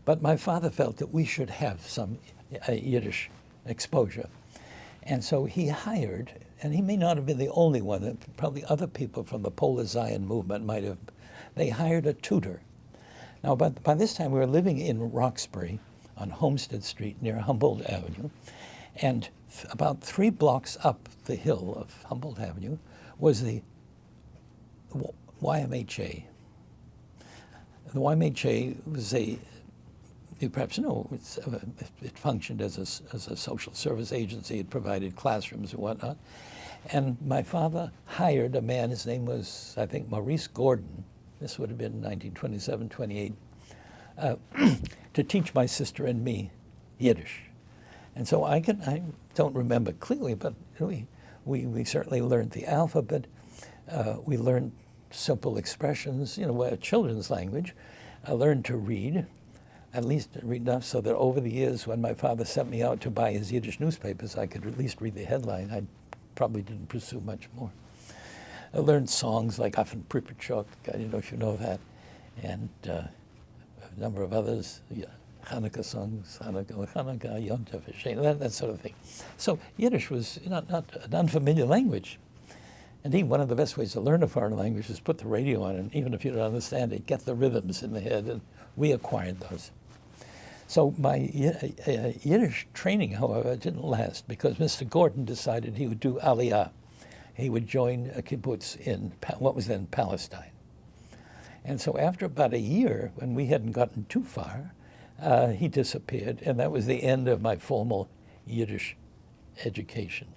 But my father felt that we should have some Yiddish exposure. And so he hired, and he may not have been the only one, probably other people from the Polar Zion movement might have, they hired a tutor. Now, by this time, we were living in Roxbury on Homestead Street near Humboldt Avenue, and about 3 blocks up the hill of Humboldt Avenue was the YMHA. The YMHA was you perhaps know, it functioned as a social service agency. It provided classrooms and whatnot. And my father hired a man, his name was, I think, Maurice Gordon. This would have been 1927, 28, to teach my sister and me Yiddish. And so I don't remember clearly, but we certainly learned the alphabet. We learned simple expressions, a children's language. I learned to read, at least read enough so that over the years when my father sent me out to buy his Yiddish newspapers, I could at least read the headline. I probably didn't pursue much more. I learned songs like Affen Pripachok, I don't know if you know that, and a number of others, Hanukkah songs, Hanukkah, Yom Tov, that sort of thing. So Yiddish was not an unfamiliar language. Indeed, one of the best ways to learn a foreign language is put the radio on, and even if you don't understand it, get the rhythms in the head, and we acquired those. So my Yiddish training, however, didn't last because Mr. Gordon decided he would do Aliyah. He would join a kibbutz in what was then Palestine. And so after about a year, when we hadn't gotten too far, he disappeared, and that was the end of my formal Yiddish education.